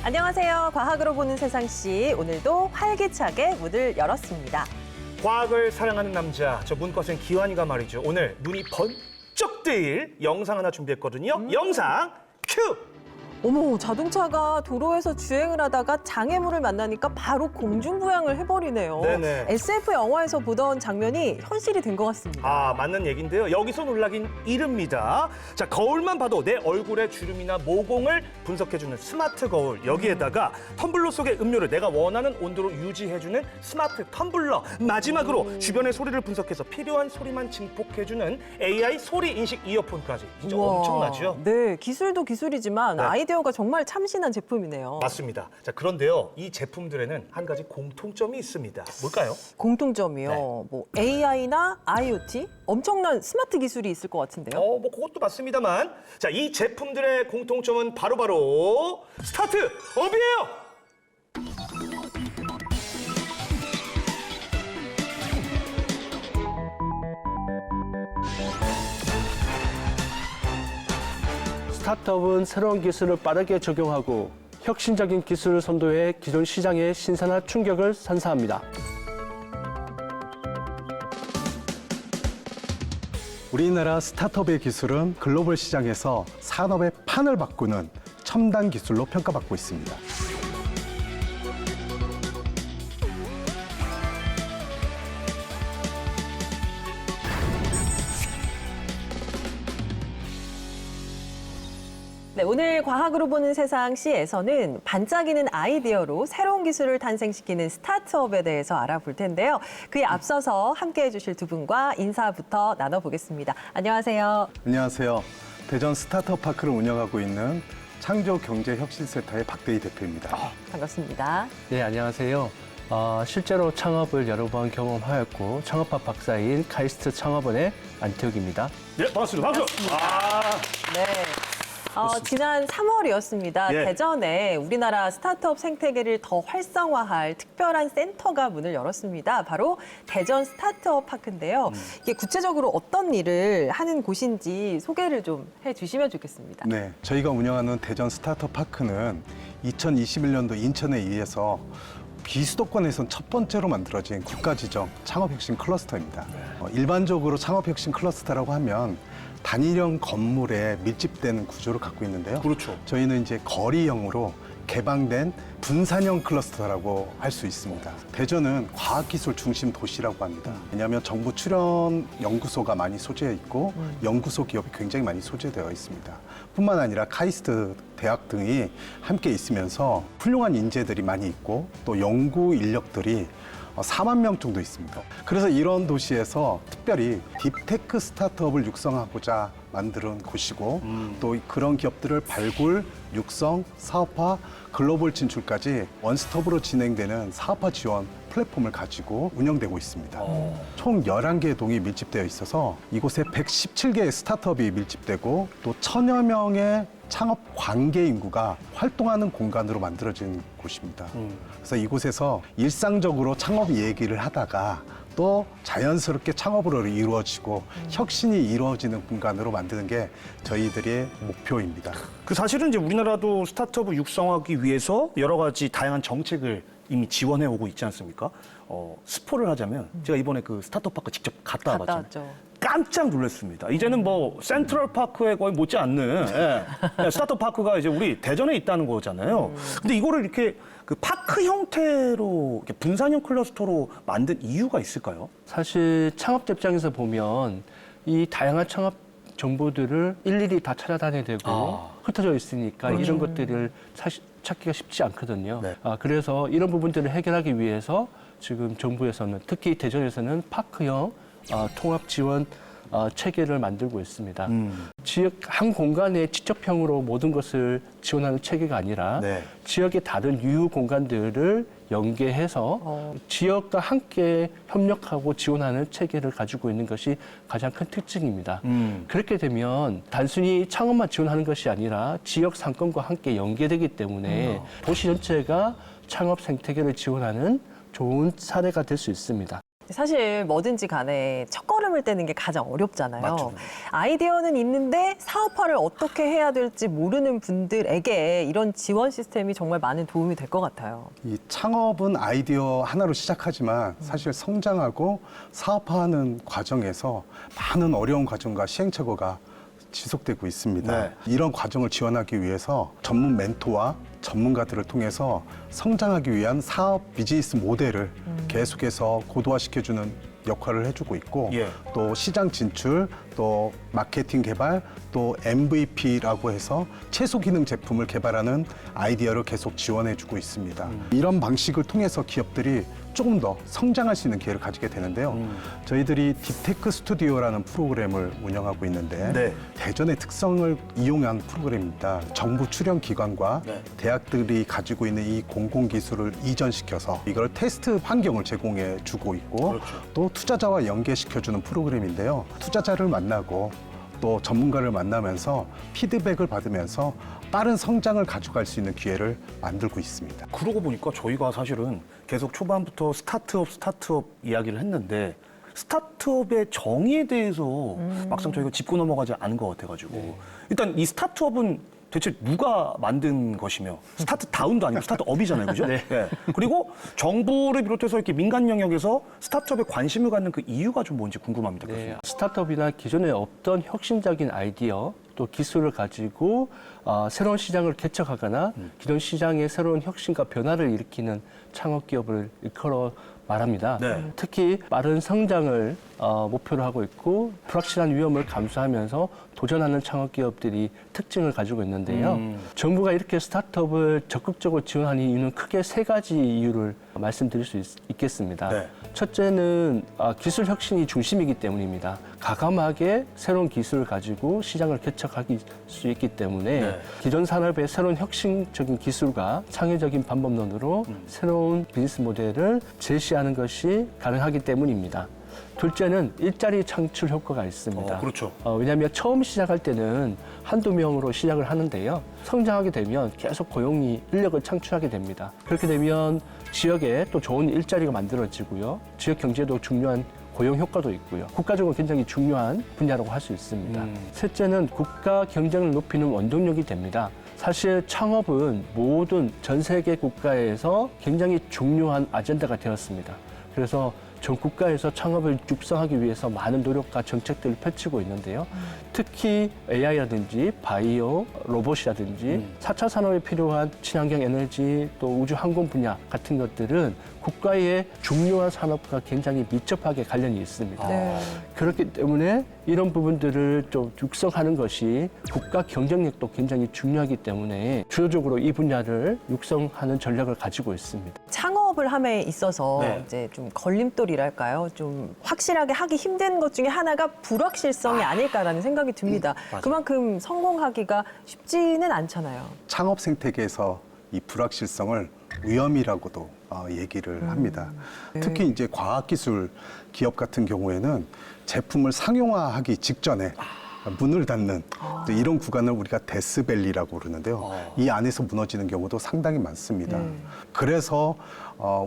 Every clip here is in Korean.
안녕하세요. 과학으로 보는 세상씨. 오늘도 활기차게 문을 열었습니다. 과학을 사랑하는 남자, 저 문과생 기환이가 말이죠. 오늘 눈이 번쩍 뜨일 영상 하나 준비했거든요. 영상 큐! 어머, 자동차가 도로에서 주행을 하다가 장애물을 만나니까 바로 공중부양을 해버리네요. 네네. SF 영화에서 보던 장면이 현실이 된 것 같습니다. 아, 맞는 얘기인데요. 여기서 놀라긴 이릅니다. 자, 거울만 봐도 내 얼굴의 주름이나 모공을 분석해주는 스마트 거울. 여기에다가 텀블러 속의 음료를 내가 원하는 온도로 유지해주는 스마트 텀블러. 마지막으로 주변의 소리를 분석해서 필요한 소리만 증폭해주는 AI 소리 인식 이어폰까지. 진짜 우와, 엄청나죠? 네, 기술도 기술이지만 네. 아이디어가 정말 참신한 제품이네요. 맞습니다. 자, 그런데요. 이 제품들에는 한 가지 공통점이 있습니다. 뭘까요? 공통점이요. 네. 뭐 AI나 IoT? 엄청난 스마트 기술이 있을 것 같은데요. 뭐 그것도 맞습니다만. 자, 이 제품들의 공통점은 바로 스타트 업이에요. 스타트업은 새로운 기술을 빠르게 적용하고 혁신적인 기술을 선도해 기존 시장에 신선한 충격을 선사합니다. 우리나라 스타트업의 기술은 글로벌 시장에서 산업의 판을 바꾸는 첨단 기술로 평가받고 있습니다. 네, 오늘 과학으로 보는 세상시에서는 반짝이는 아이디어로 새로운 기술을 탄생시키는 스타트업에 대해서 알아볼 텐데요. 그에 앞서서 함께해 주실 두 분과 인사부터 나눠보겠습니다. 안녕하세요. 안녕하세요. 대전 스타트업 파크를 운영하고 있는 창조경제혁신센터의 박대희 대표입니다. 반갑습니다. 네, 안녕하세요. 실제로 창업을 여러 번 경험하였고 창업학 박사인 카이스트 창업원의 안태욱입니다. 네, 반갑습니다. 박수. 네. 지난 3월이었습니다. 예. 대전에 우리나라 스타트업 생태계를 더 활성화할 특별한 센터가 문을 열었습니다. 바로 대전 스타트업 파크인데요. 이게 구체적으로 어떤 일을 하는 곳인지 소개를 좀 해주시면 좋겠습니다. 네, 저희가 운영하는 대전 스타트업 파크는 2021년도 인천에 의해서 비수도권에선 첫 번째로 만들어진 국가지정 창업혁신 클러스터입니다. 일반적으로 창업혁신 클러스터라고 하면 단일형 건물에 밀집된 구조를 갖고 있는데요. 그렇죠. 저희는 이제 거리형으로 개방된 분산형 클러스터라고 할 수 있습니다. 대전은 과학기술 중심 도시라고 합니다. 왜냐하면 정부 출연 연구소가 많이 소재해 있고 연구소 기업이 굉장히 많이 소재되어 있습니다. 뿐만 아니라 카이스트 대학 등이 함께 있으면서 훌륭한 인재들이 많이 있고 또 연구 인력들이 4만 명 정도 있습니다. 그래서 이런 도시에서 특별히 딥테크 스타트업을 육성하고자 만드는 곳이고 또 그런 기업들을 발굴, 육성, 사업화, 글로벌 진출까지 원스톱으로 진행되는 사업화 지원 플랫폼을 가지고 운영되고 있습니다. 총 11개의 동이 밀집되어 있어서 이곳에 117개의 스타트업이 밀집되고 또 1000여 명의 창업 관계 인구가 활동하는 공간으로 만들어진 곳입니다. 그래서 이곳에서 일상적으로 창업 얘기를 하다가 또 자연스럽게 창업으로 이루어지고 혁신이 이루어지는 공간으로 만드는 게 저희들의 목표입니다. 그 사실은 이제 우리나라도 스타트업을 육성하기 위해서 여러 가지 다양한 정책을 이미 지원해 오고 있지 않습니까? 스포를 하자면 제가 이번에 그 스타트업 파크 직접 갔다 와봤잖아요. 왔죠. 깜짝 놀랐습니다. 이제는 뭐 센트럴 파크에 거의 못지않는 스타트업 파크가 이제 우리 대전에 있다는 거잖아요. 근데 이거를 이렇게 그 파크 형태로 이렇게 분산형 클러스터로 만든 이유가 있을까요? 사실 창업자 입장에서 보면 이 다양한 창업 정보들을 일일이 다 찾아다녀야 되고 흩어져 있으니까 이런 것들을 사실 찾기가 쉽지 않거든요. 네. 그래서 이런 부분들을 해결하기 위해서 지금 정부에서는 특히 대전에서는 파크형 통합 지원 체계를 만들고 있습니다. 지역 한 공간의 지적형으로 모든 것을 지원하는 체계가 아니라 네. 지역의 다른 유휴 공간들을 연계해서 지역과 함께 협력하고 지원하는 체계를 가지고 있는 것이 가장 큰 특징입니다. 그렇게 되면 단순히 창업만 지원하는 것이 아니라 지역 상권과 함께 연계되기 때문에 도시 전체가 창업 생태계를 지원하는 좋은 사례가 될 수 있습니다. 사실 뭐든지 간에 첫걸음을 떼는 게 가장 어렵잖아요. 맞죠. 아이디어는 있는데 사업화를 어떻게 해야 될지 모르는 분들에게 이런 지원 시스템이 정말 많은 도움이 될 것 같아요. 이 창업은 아이디어 하나로 시작하지만 사실 성장하고 사업화하는 과정에서 많은 어려운 과정과 시행착오가 지속되고 있습니다. 네. 이런 과정을 지원하기 위해서 전문 멘토와 전문가들을 통해서 성장하기 위한 사업 비즈니스 모델을 계속해서 고도화시켜주는 역할을 해주고 있고 예. 또 시장 진출, 또 마케팅 개발, 또 MVP라고 해서 최소 기능 제품을 개발하는 아이디어를 계속 지원해주고 있습니다. 이런 방식을 통해서 기업들이 조금 더 성장할 수 있는 기회를 가지게 되는데요. 저희들이 딥테크 스튜디오라는 프로그램을 운영하고 있는데 네. 대전의 특성을 이용한 프로그램입니다. 정부 출연 기관과 네. 대학들이 가지고 있는 이 공공기술을 이전시켜서 이걸 테스트 환경을 제공해 주고 있고 그렇죠. 또 투자자와 연계시켜주는 프로그램인데요. 투자자를 만나고 또 전문가를 만나면서 피드백을 받으면서 빠른 성장을 가져갈 수 있는 기회를 만들고 있습니다. 그러고 보니까 저희가 사실은 계속 초반부터 스타트업 이야기를 했는데 스타트업의 정의에 대해서 막상 저희가 짚고 넘어가지 않은 것 같아가지고 일단 이 스타트업은 대체 누가 만든 것이며 스타트다운도 아니고 스타트업이잖아요, 그죠? 네. 예. 그리고 정부를 비롯해서 이렇게 민간 영역에서 스타트업에 관심을 갖는 그 이유가 좀 뭔지 궁금합니다. 교수님. 네, 스타트업이나 기존에 없던 혁신적인 아이디어 또 기술을 가지고 새로운 시장을 개척하거나 기존 시장의 새로운 혁신과 변화를 일으키는 창업 기업을 일컬어 말합니다. 네. 특히 빠른 성장을 목표로 하고 있고 불확실한 위험을 감수하면서 도전하는 창업 기업들이 특징을 가지고 있는데요. 정부가 이렇게 스타트업을 적극적으로 지원하는 이유는 크게 세 가지 이유를 말씀드릴 수 있겠습니다. 네. 첫째는 기술 혁신이 중심이기 때문입니다. 가감하게 새로운 기술을 가지고 시장을 개척할 수 있기 때문에 네. 기존 산업의 새로운 혁신적인 기술과 창의적인 방법론으로 새로운 비즈니스 모델을 제시하는 것이 가능하기 때문입니다. 둘째는 일자리 창출 효과가 있습니다. 그렇죠. 왜냐하면 처음 시작할 때는 한두 명으로 시작을 하는데요. 성장하게 되면 계속 인력을 창출하게 됩니다. 그렇게 되면 지역에 또 좋은 일자리가 만들어지고요. 지역 경제도 중요한 고용 효과도 있고요. 국가적으로 굉장히 중요한 분야라고 할 수 있습니다. 셋째는 국가 경쟁을 높이는 원동력이 됩니다. 사실 창업은 모든 전 세계 국가에서 굉장히 중요한 아젠다가 되었습니다. 그래서 전 국가에서 창업을 육성하기 위해서 많은 노력과 정책들을 펼치고 있는데요. 특히 AI라든지 바이오, 로봇이라든지 4차 산업에 필요한 친환경 에너지 또 우주 항공 분야 같은 것들은 국가의 중요한 산업과 굉장히 밀접하게 관련이 있습니다. 네. 그렇기 때문에 이런 부분들을 좀 육성하는 것이 국가 경쟁력도 굉장히 중요하기 때문에 주도적으로 이 분야를 육성하는 전략을 가지고 있습니다. 창업을 함에 있어서 네. 이제 좀 걸림돌이랄까요? 좀 확실하게 하기 힘든 것 중에 하나가 불확실성이 아닐까라는 생각이 듭니다. 맞아요. 그만큼 성공하기가 쉽지는 않잖아요. 창업 생태계에서 이 불확실성을 위험이라고도 얘기를 합니다. 특히 이제 과학기술 기업 같은 경우에는 제품을 상용화하기 직전에 문을 닫는 또 이런 구간을 우리가 데스밸리라고 그러는데요. 이 안에서 무너지는 경우도 상당히 많습니다. 그래서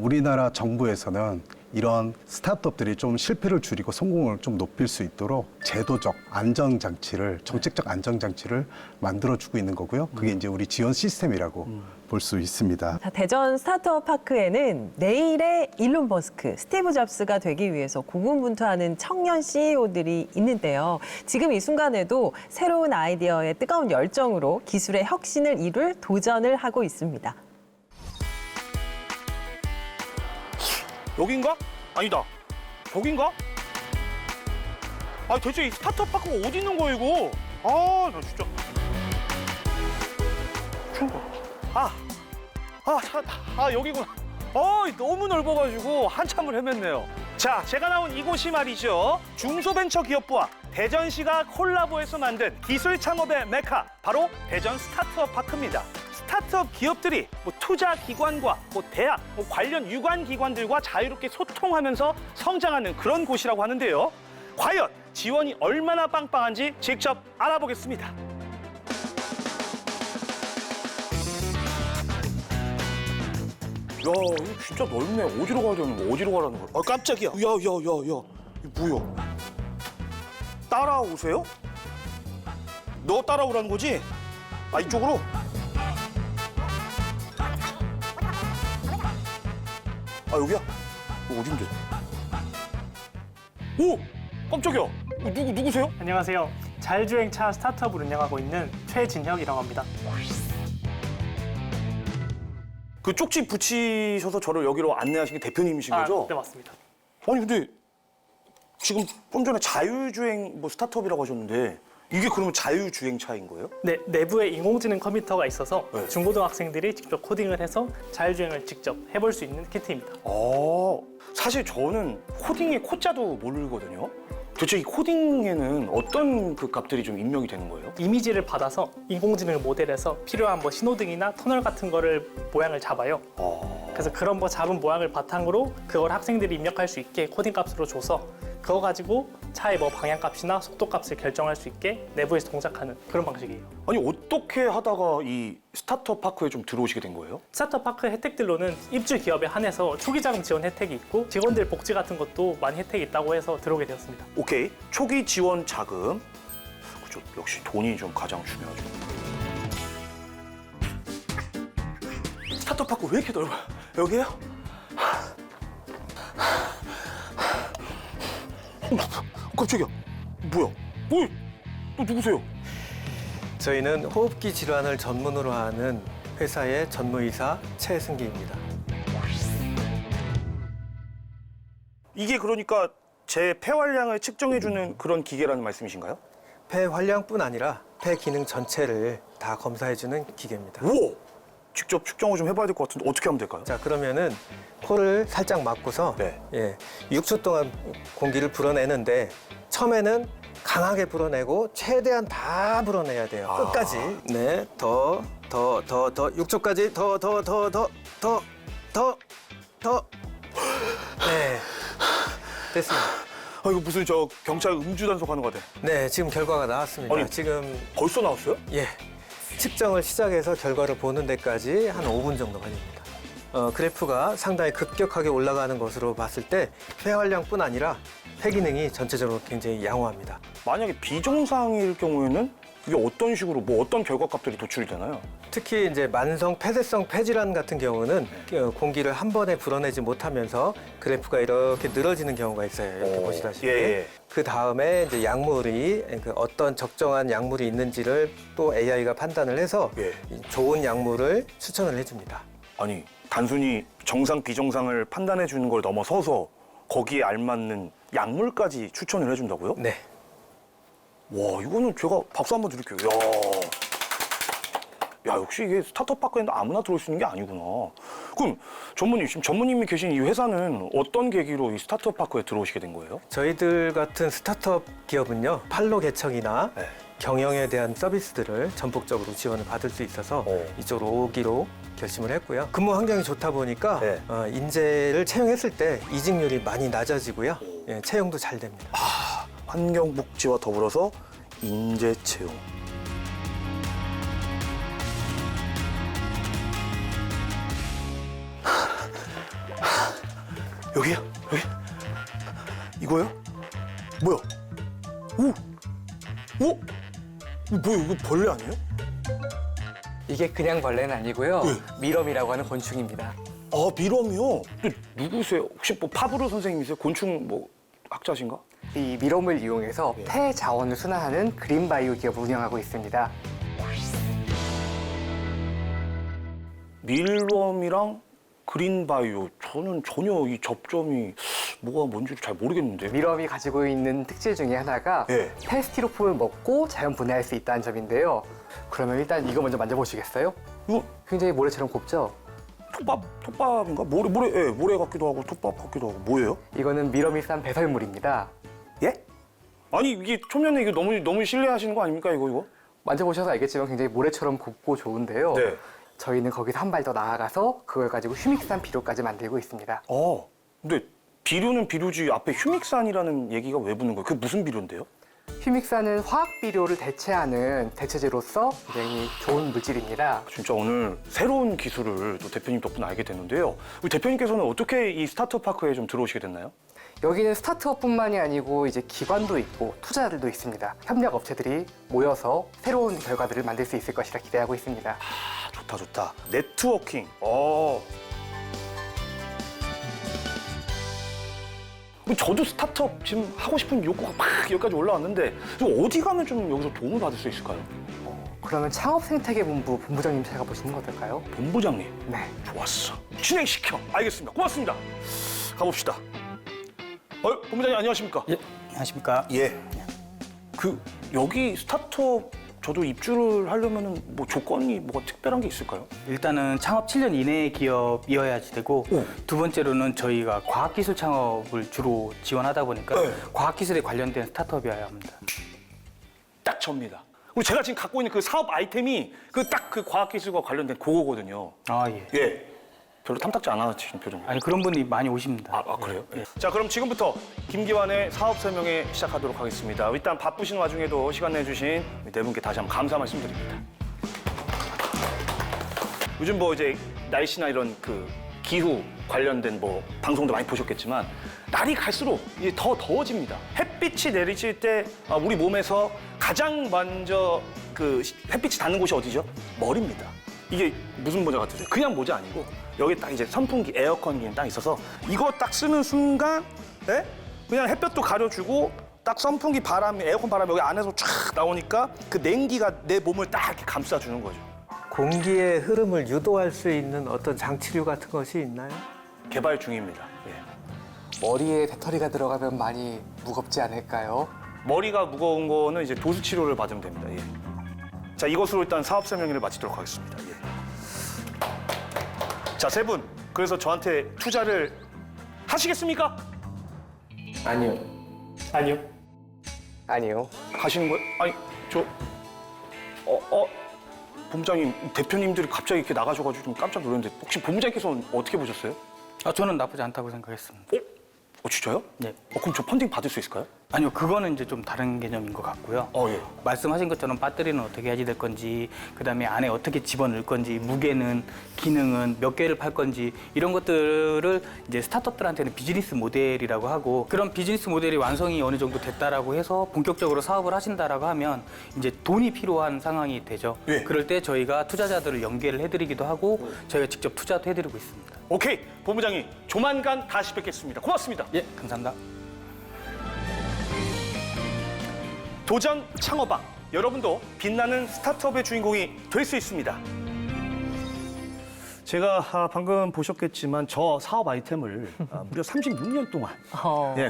우리나라 정부에서는 이런 스타트업들이 좀 실패를 줄이고 성공을 좀 높일 수 있도록 제도적 안정장치를, 정책적 안정장치를 만들어주고 있는 거고요. 그게 이제 우리 지원 시스템이라고 볼 수 있습니다. 자, 대전 스타트업 파크에는 내일의 일론 머스크, 스티브 잡스가 되기 위해서 고군분투하는 청년 CEO들이 있는데요. 지금 이 순간에도 새로운 아이디어에 뜨거운 열정으로 기술의 혁신을 이룰 도전을 하고 있습니다. 여긴가? 아니다. 저긴가? 아, 대체 이 스타트업 파크가 어디 있는 거야, 이거? 아, 나 진짜. 여기구나. 너무 넓어가지고 한참을 헤맸네요. 자, 제가 나온 이곳이 말이죠. 중소벤처기업부와 대전시가 콜라보해서 만든 기술 창업의 메카, 바로 대전 스타트업 파크입니다. 스타트업 기업들이 투자 기관과 대학, 관련 유관 기관들과 자유롭게 소통하면서 성장하는 그런 곳이라고 하는데요. 과연 지원이 얼마나 빵빵한지 직접 알아보겠습니다. 이거 진짜 넓네. 어디로 가야 되는 거야? 어디로 가라는 거야? 아, 깜짝이야. 야. 이거 뭐야? 따라오세요? 너 따라오라는 거지? 아, 이쪽으로? 아, 여기야? 이거 어딘데? 오! 깜짝이야. 누구세요? 안녕하세요. 자율주행차 스타트업을 운영하고 있는 최진혁이라고 합니다. 그 쪽지 붙이셔서 저를 여기로 안내하신 게 대표님이신 거죠? 네, 맞습니다. 아니 근데 지금 좀 전에 자율주행 뭐 스타트업이라고 하셨는데 이게 그러면 자율주행차인 거예요? 네, 내부에 인공지능 컴퓨터가 있어서 네. 중고등학생들이 직접 코딩을 해서 자율주행을 직접 해볼 수 있는 키트입니다. 사실 저는 코딩의 코자도 모르거든요. 도대체 이 코딩에는 어떤 그 값들이 좀 입력이 되는 거예요? 이미지를 받아서 인공지능을 모델해서 필요한 뭐 신호등이나 터널 같은 거를 모양을 잡아요. 그래서 그런 뭐 잡은 모양을 바탕으로 그걸 학생들이 입력할 수 있게 코딩 값으로 줘서 그거 가지고 차의 뭐 방향값이나 속도값을 결정할 수 있게 내부에서 동작하는 그런 방식이에요. 아니 어떻게 하다가 이 스타트업 파크에 좀 들어오시게 된 거예요? 스타트업 파크 혜택들로는 입주 기업에 한해서 초기 자금 지원 혜택이 있고 직원들 복지 같은 것도 많이 혜택이 있다고 해서 들어오게 되었습니다. 오케이. 초기 지원 자금. 그죠. 역시 돈이 좀 가장 중요하죠. 스타트업 파크 왜 이렇게 넓어요? 여기요? 깜짝이야. 뭐야? 너 누구세요? 저희는 호흡기 질환을 전문으로 하는 회사의 전무이사 최승기입니다. 이게 그러니까 제 폐활량을 측정해주는 그런 기계라는 말씀이신가요? 폐 활량뿐 아니라 폐 기능 전체를 다 검사해주는 기계입니다. 우와! 직접 측정을 좀 해봐야 될 것 같은데 어떻게 하면 될까요? 자, 그러면은 코를 살짝 막고서 네. 6초 동안 공기를 불어내는데 처음에는 강하게 불어내고 최대한 다 불어내야 돼요. 끝까지. 네, 더 6초까지 더. 네, 됐습니다. 아, 이거 무슨 저 경찰 음주단속 하는 거 같아. 네, 지금 결과가 나왔습니다. 아니, 지금 벌써 나왔어요? 측정을 시작해서 결과를 보는 데까지 한 5분 정도 걸립니다. 그래프가 상당히 급격하게 올라가는 것으로 봤을 때 폐활량뿐 아니라 폐 기능이 전체적으로 굉장히 양호합니다. 만약에 비정상일 경우에는 이게 어떤 식으로 뭐 어떤 결과값들이 도출이 되나요? 특히 이제 만성 폐쇄성 폐질환 같은 경우는 공기를 한 번에 불어내지 못하면서 그래프가 이렇게 늘어지는 경우가 있어요. 이렇게 보시다시피. 예. 그 다음에 이제 약물이 어떤 적정한 약물이 있는지를 또 AI가 판단을 해서 예. 좋은 약물을 추천을 해줍니다. 아니 단순히 정상 비정상을 판단해 주는 걸 넘어서서 거기에 알맞는 약물까지 추천을 해준다고요? 네. 와, 이거는 제가 박수 한번 드릴게요. 야, 역시 이게 스타트업 파크에는 아무나 들어올 수 있는 게 아니구나. 그럼 지금 전무님이 계신 이 회사는 어떤 계기로 이 스타트업 파크에 들어오시게 된 거예요? 저희들 같은 스타트업 기업은요, 판로 개척이나 네. 경영에 대한 서비스들을 전폭적으로 지원을 받을 수 있어서 이쪽으로 오기로 결심을 했고요. 근무 환경이 좋다 보니까 네. 인재를 채용했을 때 이직률이 많이 낮아지고요. 채용도 잘 됩니다. 환경복지와 더불어서 인재 채용. 여기요? 여기? 이거요? 뭐야? 오? 뭐야? 이거 벌레 아니에요? 이게 그냥 벌레는 아니고요. 네. 미럼이라고 하는 곤충입니다. 아, 미럼이요? 또 누구세요? 혹시 뭐 파브르 선생님이세요? 곤충 뭐 학자신가? 이 미럼을 이용해서 네. 폐 자원을 순환하는 그린바이오 기업을 운영하고 있습니다. 밀웜이랑 그린바이오. 저는 전혀 이 접점이 뭐가 뭔지를 잘 모르겠는데. 미럼이 가지고 있는 특질 중에 하나가 네. 폐스티로폼을 먹고 자연 분해할 수 있다는 점인데요. 그러면 일단 이거 먼저 만져보시겠어요? 이거 굉장히 모래처럼 곱죠? 톱밥인가? 모래 같기도 하고 톱밥 같기도 하고 뭐예요? 이거는 미럼이 싼 배설물입니다. 예? 아니 이게 초면에 이게 너무 신뢰하시는 거 아닙니까 이거? 만져보셔서 알겠지만 굉장히 모래처럼 곱고 좋은데요. 네. 저희는 거기서 한 발 더 나아가서 그걸 가지고 휴믹산 비료까지 만들고 있습니다. 근데 비료는 비료지 앞에 휴믹산이라는 얘기가 왜 붙는 거예요? 그게 무슨 비료인데요? 휴믹사는 화학 비료를 대체하는 대체제로서 굉장히 좋은 물질입니다. 진짜 오늘 새로운 기술을 또 대표님 덕분에 알게 됐는데요. 우리 대표님께서는 어떻게 이 스타트업 파크에 좀 들어오시게 됐나요? 여기는 스타트업뿐만이 아니고 이제 기관도 있고 투자자들도 있습니다. 협력 업체들이 모여서 새로운 결과들을 만들 수 있을 것이라 기대하고 있습니다. 아, 좋다, 좋다. 네트워킹. 저도 스타트업 지금 하고 싶은 욕구가 막 여기까지 올라왔는데 좀 어디 가면 좀 여기서 도움을 받을 수 있을까요? 그러면 창업생태계본부 본부장님 찾아보시는 건 어떨까요? 본부장님. 네. 좋았어. 진행시켜. 알겠습니다. 고맙습니다. 가봅시다. 본부장님 안녕하십니까? 예, 안녕하십니까? 예. 여기 스타트업 저도 입주를 하려면은 뭐 조건이 뭐가 특별한 게 있을까요? 일단은 창업 7년 이내의 기업이어야지 되고 두 번째로는 저희가 과학기술 창업을 주로 지원하다 보니까 네. 과학기술에 관련된 스타트업이어야 합니다. 딱 접니다. 그리고 제가 지금 갖고 있는 그 사업 아이템이 딱 그 과학기술과 관련된 그거거든요. 아, 예. 예. 별로 탐탁지 않아지신 표정이에요. 아니, 그런 분이 많이 오십니다. 그래요? 예. 자, 그럼 지금부터 김기환의 사업 설명회 시작하도록 하겠습니다. 일단 바쁘신 와중에도 시간 내주신 네 분께 다시 한번 감사 말씀드립니다. 요즘 뭐 이제 날씨나 이런 그 기후 관련된 뭐 방송도 많이 보셨겠지만 날이 갈수록 이제 더 더워집니다. 햇빛이 내리칠 때 우리 몸에서 가장 먼저 그 햇빛이 닿는 곳이 어디죠? 머리입니다. 이게 무슨 모자 같으세요? 그냥 모자 아니고 여기 딱 이제 선풍기, 에어컨 기능 딱 있어서 이거 딱 쓰는 순간 그냥 햇볕도 가려주고 딱 선풍기 바람이, 에어컨 바람이 여기 안에서 쫙 나오니까 그 냉기가 내 몸을 딱 이렇게 감싸주는 거죠. 공기의 흐름을 유도할 수 있는 어떤 장치류 같은 것이 있나요? 개발 중입니다. 예. 머리에 배터리가 들어가면 많이 무겁지 않을까요? 머리가 무거운 거는 이제 도수 치료를 받으면 됩니다. 예. 자, 이것으로 일단 사업 설명회를 마치도록 하겠습니다. 예. 자, 세 분. 그래서 저한테 투자를 하시겠습니까? 아니요. 아니요. 아니요. 하시는 거예요? 아니, 본부장님, 대표님들이 갑자기 이렇게 나가셔가지고 좀 깜짝 놀랐는데 혹시 본부장님께서는 어떻게 보셨어요? 저는 나쁘지 않다고 생각했습니다. 진짜요? 네. 그럼 저 펀딩 받을 수 있을까요? 아니요, 그거는 이제 좀 다른 개념인 것 같고요. 예. 말씀하신 것처럼 배터리는 어떻게 해야지 될 건지, 그다음에 안에 어떻게 집어넣을 건지, 무게는, 기능은 몇 개를 팔 건지 이런 것들을 이제 스타트업들한테는 비즈니스 모델이라고 하고 그런 비즈니스 모델이 완성이 어느 정도 됐다라고 해서 본격적으로 사업을 하신다라고 하면 이제 돈이 필요한 상황이 되죠. 예. 그럴 때 저희가 투자자들을 연계를 해드리기도 하고 저희가 직접 투자도 해드리고 있습니다. 오케이, 본부장님 조만간 다시 뵙겠습니다. 고맙습니다. 예, 감사합니다. 도전 창업왕, 여러분도 빛나는 스타트업의 주인공이 될 수 있습니다. 제가 방금 보셨겠지만 저 사업 아이템을 무려 36년 동안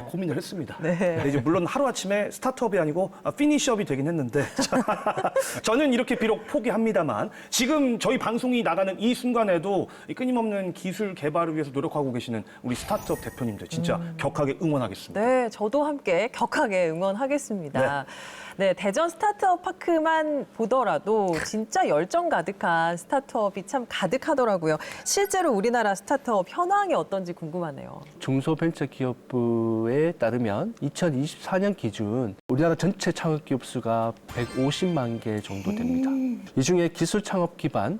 고민을 했습니다. 네. 이제 물론 하루아침에 스타트업이 아니고 피니시업이 되긴 했는데 저는 이렇게 비록 포기합니다만 지금 저희 방송이 나가는 이 순간에도 이 끊임없는 기술 개발을 위해서 노력하고 계시는 우리 스타트업 대표님들 진짜 격하게 응원하겠습니다. 네, 저도 함께 격하게 응원하겠습니다. 네, 대전 스타트업 파크만 보더라도 진짜 열정 가득한 스타트업이 참 가득하더라고요. 실제로 우리나라 스타트업 현황이 어떤지 궁금하네요. 중소벤처기업부에 따르면 2024년 기준 우리나라 전체 창업기업 수가 150만 개 정도 됩니다. 이 중에 기술 창업 기반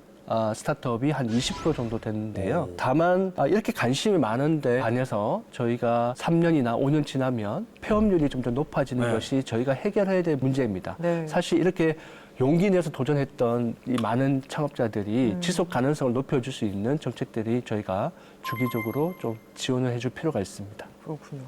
스타트업이 한 20% 정도 되는데요. 다만 이렇게 관심이 많은데 반해서 저희가 3년이나 5년 지나면 폐업률이 좀 더 높아지는 것이 저희가 해결해야 될 문제입니다. 네. 사실 이렇게 용기 내서 도전했던 이 많은 창업자들이 지속 가능성을 높여줄 수 있는 정책들이 저희가 주기적으로 좀 지원을 해줄 필요가 있습니다. 그렇군요.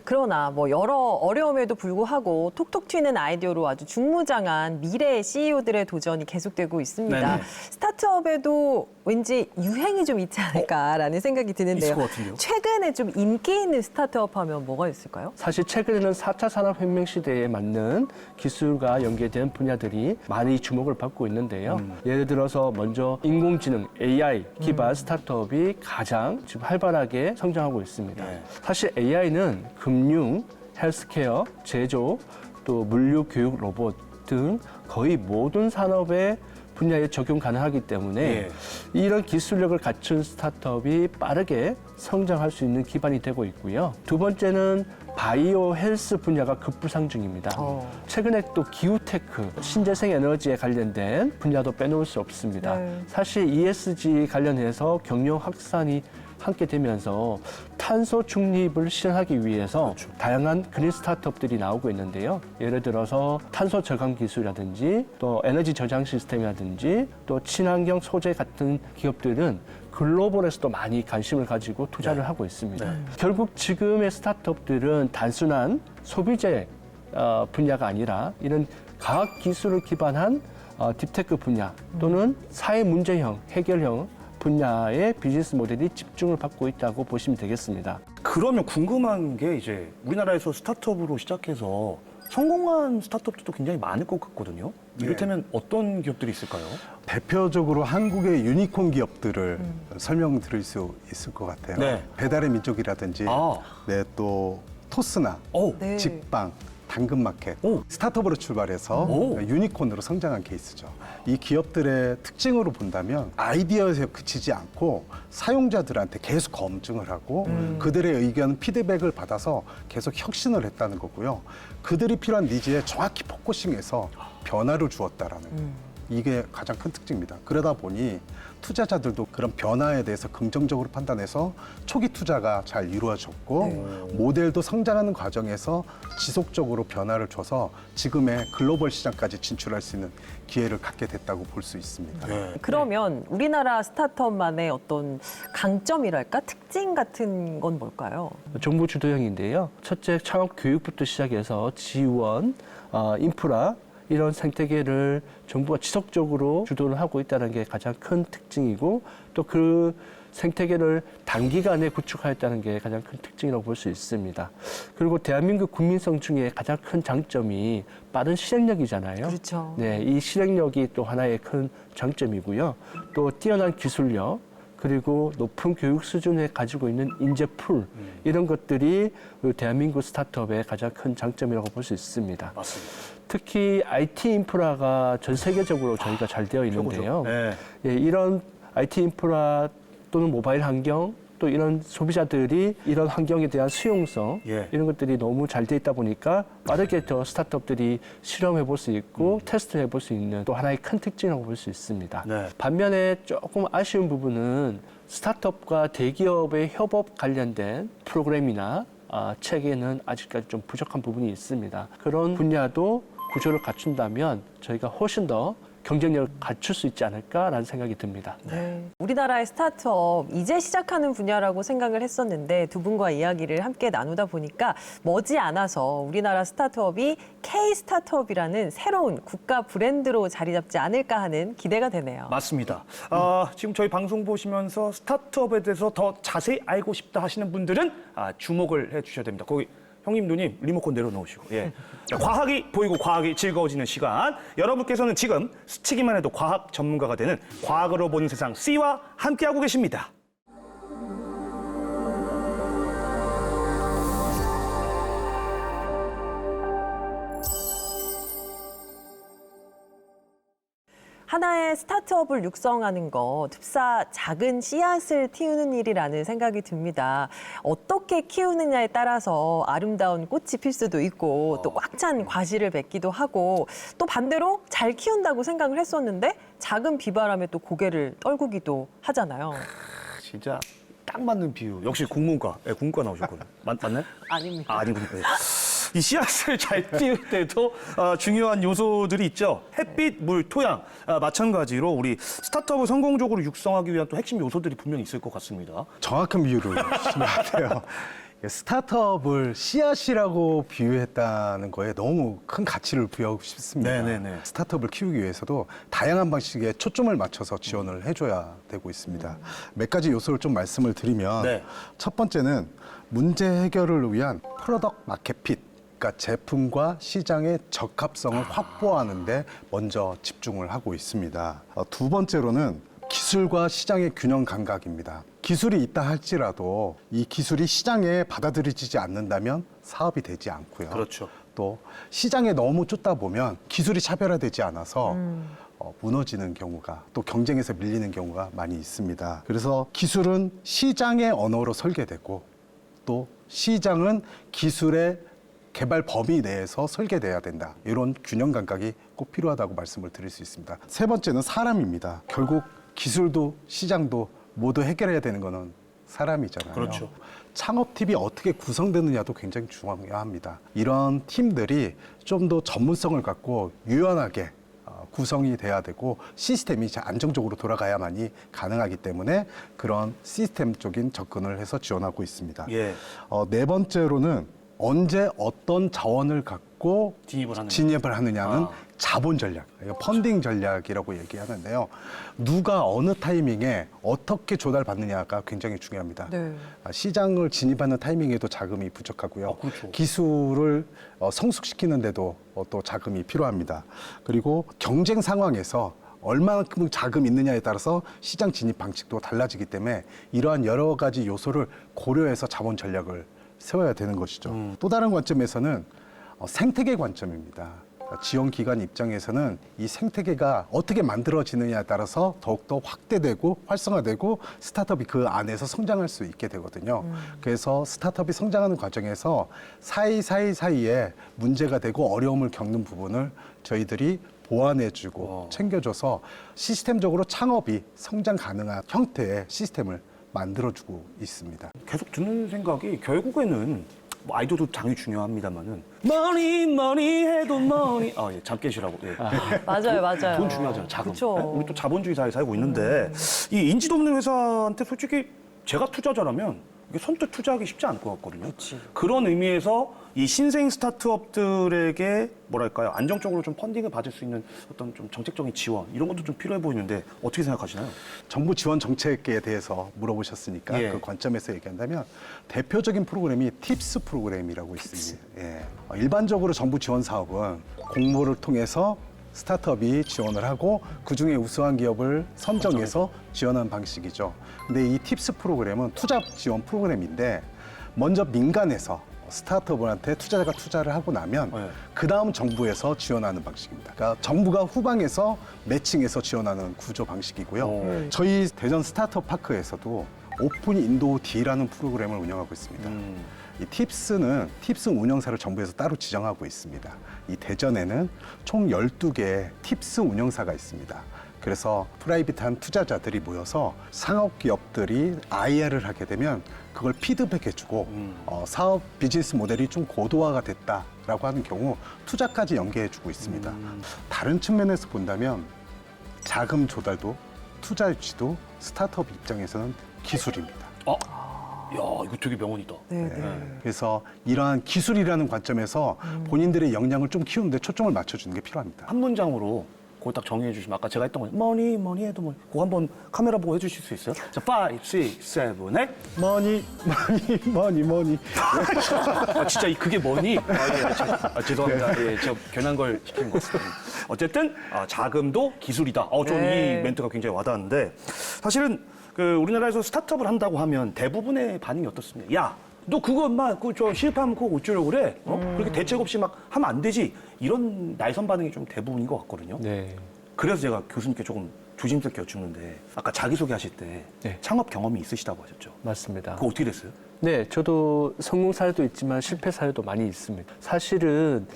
그러나 뭐 여러 어려움에도 불구하고 톡톡 튀는 아이디어로 아주 중무장한 미래의 CEO들의 도전이 계속되고 있습니다. 네네. 스타트업에도 왠지 유행이 좀 있지 않을까라는 생각이 드는데요. 있을 것 같은데요? 최근에 좀 인기 있는 스타트업 하면 뭐가 있을까요? 사실 최근에는 4차 산업혁명 시대에 맞는 기술과 연계된 분야들이 많이 주목을 받고 있는데요. 예를 들어서 먼저 인공지능, AI 기반 스타트업이 가장 지금 활발하게 성장하고 있습니다. 사실 AI는 금융, 헬스케어, 제조, 또 물류, 교육, 로봇 등 거의 모든 산업의 분야에 적용 가능하기 때문에 이런 기술력을 갖춘 스타트업이 빠르게 성장할 수 있는 기반이 되고 있고요. 두 번째는 바이오 헬스 분야가 급부상 중입니다. 최근에 또 기후테크, 신재생 에너지에 관련된 분야도 빼놓을 수 없습니다. 네. 사실 ESG 관련해서 경영 확산이 함께 되면서 탄소 중립을 실현하기 위해서 다양한 그린 스타트업들이 나오고 있는데요. 예를 들어서 탄소 저감 기술이라든지 또 에너지 저장 시스템이라든지 또 친환경 소재 같은 기업들은 글로벌에서도 많이 관심을 가지고 투자를 하고 있습니다. 결국 지금의 스타트업들은 단순한 소비재 분야가 아니라 이런 과학 기술을 기반한 딥테크 분야 또는 사회 문제형, 해결형 분야의 비즈니스 모델이 집중을 받고 있다고 보시면 되겠습니다. 그러면 궁금한 게 이제 우리나라에서 스타트업으로 시작해서 성공한 스타트업들도 굉장히 많을 것 같거든요. 이를테면 어떤 기업들이 있을까요? 대표적으로 한국의 유니콘 기업들을 설명드릴 수 있을 것 같아요. 네. 배달의 민족이라든지, 아. 네, 또 토스나, 오. 네. 직방, 당근마켓, 오. 스타트업으로 출발해서 오. 유니콘으로 성장한 케이스죠. 이 기업들의 특징으로 본다면 아이디어에서 그치지 않고 사용자들한테 계속 검증을 하고 그들의 의견, 피드백을 받아서 계속 혁신을 했다는 거고요. 그들이 필요한 니즈에 정확히 포커싱해서 변화를 주었다라는 이게 가장 큰 특징입니다. 그러다 보니 투자자들도 그런 변화에 대해서 긍정적으로 판단해서 초기 투자가 잘 이루어졌고 모델도 성장하는 과정에서 지속적으로 변화를 줘서 지금의 글로벌 시장까지 진출할 수 있는 기회를 갖게 됐다고 볼 수 있습니다. 그러면 우리나라 스타트업만의 어떤 강점이랄까 특징 같은 건 뭘까요? 정부 주도형인데요. 첫째, 창업 교육부터 시작해서 지원, 인프라 이런 생태계를 정부가 지속적으로 주도를 하고 있다는 게 가장 큰 특징이고 또 그 생태계를 단기간에 구축하였다는 게 가장 큰 특징이라고 볼 수 있습니다. 그리고 대한민국 국민성 중에 가장 큰 장점이 빠른 실행력이잖아요. 그렇죠. 네, 이 실행력이 또 하나의 큰 장점이고요. 또 뛰어난 기술력, 그리고 높은 교육 수준을 가지고 있는 인재풀 이런 것들이 대한민국 스타트업의 가장 큰 장점이라고 볼 수 있습니다. 맞습니다. 특히 IT 인프라가 전 세계적으로 저희가 잘 되어 있는데요. 네. 예, 이런 IT 인프라 또는 모바일 환경 또 이런 소비자들이 이런 환경에 대한 수용성 예. 이런 것들이 너무 잘 돼 있다 보니까 빠르게 더 스타트업들이 실험해 볼 수 있고 테스트해 볼 수 있는 또 하나의 큰 특징이라고 볼 수 있습니다. 네. 반면에 조금 아쉬운 부분은 스타트업과 대기업의 협업 관련된 프로그램이나 체계는 아직까지 좀 부족한 부분이 있습니다. 그런 분야도 구조를 갖춘다면 저희가 훨씬 더 경쟁력을 갖출 수 있지 않을까라는 생각이 듭니다. 네. 우리나라의 스타트업 이제 시작하는 분야라고 생각을 했었는데 두 분과 이야기를 함께 나누다 보니까 머지않아서 우리나라 스타트업이 K-스타트업이라는 새로운 국가 브랜드로 자리 잡지 않을까 하는 기대가 되네요. 맞습니다. 지금 저희 방송 보시면서 스타트업에 대해서 더 자세히 알고 싶다 하시는 분들은 주목을 해주셔야 됩니다. 거기 형님, 누님 리모컨 내려놓으시고. 예. 자, 과학이 보이고 과학이 즐거워지는 시간. 여러분께서는 지금 스치기만 해도 과학 전문가가 되는 과학으로 보는 세상 C와 함께하고 계십니다. 하나의 스타트업을 육성하는 거 흡사 작은 씨앗을 틔우는 일이라는 생각이 듭니다. 어떻게 키우느냐에 따라서 아름다운 꽃이 필 수도 있고 또 꽉 찬 과실을 맺기도 하고 또 반대로 잘 키운다고 생각을 했었는데 작은 비바람에 또 고개를 떨구기도 하잖아요. 진짜 딱 맞는 비유. 역시 국문과. 예, 국문과 나오셨거든요. 맞나요? 아닙니다. 아니군요. 예. 이 씨앗을 잘 띄울 때도 중요한 요소들이 있죠. 햇빛, 물, 토양. 마찬가지로 우리 스타트업을 성공적으로 육성하기 위한 또 핵심 요소들이 분명히 있을 것 같습니다. 정확한 비유를 주시면 안 돼요. 스타트업을 씨앗이라고 비유했다는 거에 너무 큰 가치를 부여하고 싶습니다. 네네네. 스타트업을 키우기 위해서도 다양한 방식의 초점을 맞춰서 지원을 해줘야 되고 있습니다. 몇 가지 요소를 좀 말씀을 드리면 네. 첫 번째는 문제 해결을 위한 프로덕트 마켓 핏, 그러니까 제품과 시장의 적합성을 확보하는 데 먼저 집중을 하고 있습니다. 두 번째로는 기술과 시장의 균형 감각입니다. 기술이 있다 할지라도 이 기술이 시장에 받아들여지지 않는다면 사업이 되지 않고요. 그렇죠. 또 시장에 너무 쫓다 보면 기술이 차별화되지 않아서 무너지는 경우가 또 경쟁에서 밀리는 경우가 많이 있습니다. 그래서 기술은 시장의 언어로 설계되고 또 시장은 기술의 개발 범위 내에서 설계돼야 된다. 이런 균형 감각이 꼭 필요하다고 말씀을 드릴 수 있습니다. 세 번째는 사람입니다. 결국 기술도 시장도 모두 해결해야 되는 거는 사람이잖아요. 그렇죠. 창업팀이 어떻게 구성되느냐도 굉장히 중요합니다. 이런 팀들이 좀 더 전문성을 갖고 유연하게 구성이 돼야 되고 시스템이 안정적으로 돌아가야만이 가능하기 때문에 그런 시스템적인 접근을 해서 지원하고 있습니다. 예. 네 번째로는 언제 어떤 자원을 갖고 진입을 하느냐는 자본 전략, 펀딩 전략이라고 얘기하는데요. 누가 어느 타이밍에 어떻게 조달받느냐가 굉장히 중요합니다. 네. 시장을 진입하는 타이밍에도 자금이 부족하고요. 그렇죠. 기술을 성숙시키는데도 또 자금이 필요합니다. 그리고 경쟁 상황에서 얼마만큼 자금이 있느냐에 따라서 시장 진입 방식도 달라지기 때문에 이러한 여러 가지 요소를 고려해서 자본 전략을 세워야 되는 것이죠. 또 다른 관점에서는 생태계 관점입니다. 지원 기관 입장에서는 이 생태계가 어떻게 만들어지느냐에 따라서 더욱더 확대되고 활성화되고 스타트업이 그 안에서 성장할 수 있게 되거든요. 그래서 스타트업이 성장하는 과정에서 사이에 문제가 되고 어려움을 겪는 부분을 저희들이 보완해주고 챙겨줘서 시스템적으로 창업이 성장 가능한 형태의 시스템을 만들어주고 있습니다. 계속 드는 생각이 결국에는 뭐 아이디어도 당연히 중요합니다만은 머니 해도 머니 예, 잠깨시라고 예. 맞아요. 돈 중요하잖아요. 자금. 그쵸. 예? 우리 또 자본주의 사회에 살고 있는데 이 인지도 없는 회사한테 솔직히 제가 투자자라면 이게 선뜻 투자하기 쉽지 않을 것 같거든요. 그런 의미에서 이 신생 스타트업들에게 뭐랄까요 안정적으로 좀 펀딩을 받을 수 있는 어떤 좀 정책적인 지원 이런 것도 좀 필요해 보이는데 어떻게 생각하시나요? 정부 지원 정책에 대해서 물어보셨으니까 예. 그 관점에서 얘기한다면 대표적인 프로그램이 팁스 프로그램이라고 있습니다. 예. 일반적으로 정부 지원 사업은 공모를 통해서 스타트업이 지원을 하고 그중에 우수한 기업을 선정해서 지원하는 방식이죠. 근데 이 팁스 프로그램은 투자 지원 프로그램인데 먼저 민간에서 스타트업한테 투자자가 투자를 하고 나면 네. 그 다음 정부에서 지원하는 방식입니다. 그러니까 정부가 후방에서 매칭해서 지원하는 구조 방식이고요. 저희 대전 스타트업 파크에서도 오픈 인도 D라는 프로그램을 운영하고 있습니다. 이 팁스 운영사를 정부에서 따로 지정하고 있습니다. 이 대전에는 총 12개의 팁스 운영사가 있습니다. 그래서 프라이빗한 투자자들이 모여서 상업 기업들이 IR을 하게 되면 그걸 피드백해주고 사업 비즈니스 모델이 좀 고도화가 됐다라고 하는 경우 투자까지 연계해주고 있습니다. 다른 측면에서 본다면 자금 조달도 투자 유치도 스타트업 입장에서는 기술입니다. 야 이거 되게 명언이다. 네. 그래서 이러한 기술이라는 관점에서 본인들의 역량을 좀 키우는데 초점을 맞춰주는 게 필요합니다. 한 문장으로 그거 딱 정리해 주시면 아까 제가 했던 거 머니 해도 머니 그거 한번 카메라 보고 해주실 수 있어요? 자, 5, 6, 7, 8 머니. 진짜 그게 뭐니? 죄송합니다. 예, 저 괜한 걸 시킨 것 같습니다. 어쨌든 자금도 기술이다. 좀 네. 이 멘트가 굉장히 와닿는데 사실은 그 우리나라에서 스타트업을 한다고 하면 대부분의 반응이 어떻습니까? 야, 너 그거 막 저 실패하면 그거 어쩌려고 그래? 그렇게 대책 없이 막 하면 안 되지. 이런 날선 반응이 좀 대부분인 것 같거든요. 네. 그래서 제가 교수님께 조금 조심스럽게 여쭙는데 아까 자기소개 하실 때 네. 창업 경험이 있으시다고 하셨죠? 맞습니다. 그거 어떻게 됐어요? 네, 저도 성공 사례도 있지만 실패 사례도 많이 있습니다. 사실은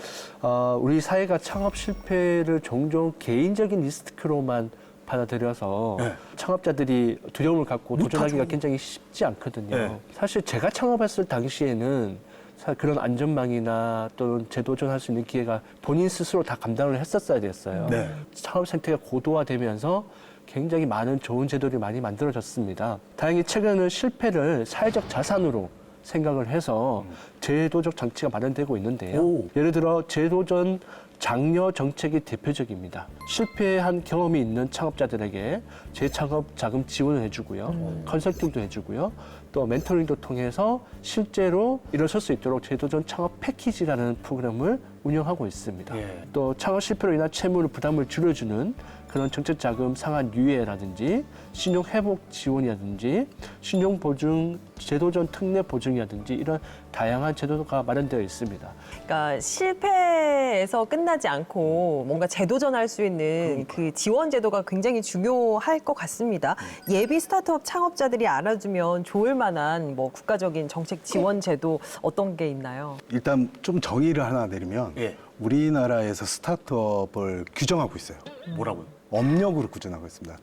우리 사회가 창업 실패를 종종 개인적인 리스크로만 받아들여서 네. 창업자들이 두려움을 갖고 도전하기가 굉장히 쉽지 않거든요. 네. 사실 제가 창업했을 당시에는 그런 안전망이나 또는 재도전할 수 있는 기회가 본인 스스로 다 감당을 했었어야 됐어요. 네. 창업 생태가 고도화되면서 굉장히 많은 좋은 제도들이 많이 만들어졌습니다. 다행히 최근에는 실패를 사회적 자산으로 생각을 해서 제도적 장치가 마련되고 있는데요. 오. 예를 들어 제도전 장려 정책이 대표적입니다. 실패한 경험이 있는 창업자들에게 재창업 자금 지원을 해주고요. 컨설팅도 해주고요. 또 멘토링도 통해서 실제로 일어설 수 있도록 제도전 창업 패키지라는 프로그램을 운영하고 있습니다. 예. 또 창업 실패로 인한 채무 부담을 줄여주는 그런 정책자금 상환 유예라든지 신용 회복 지원이라든지 신용 보증 제도전 특례 보증이라든지 이런 다양한 제도가 마련되어 있습니다. 그러니까 실패에서 끝나지 않고 뭔가 재도전할 수 있는 그 지원 제도가 굉장히 중요할 것 같습니다. 예비 스타트업 창업자들이 알아두면 좋을 만한 뭐 국가적인 정책 지원 제도 어떤 게 있나요? 일단 좀 정의를 하나 내리면 예. 우리나라에서 스타트업을 규정하고 있어요. 뭐라고요? 업력으로 규정하고 있습니다.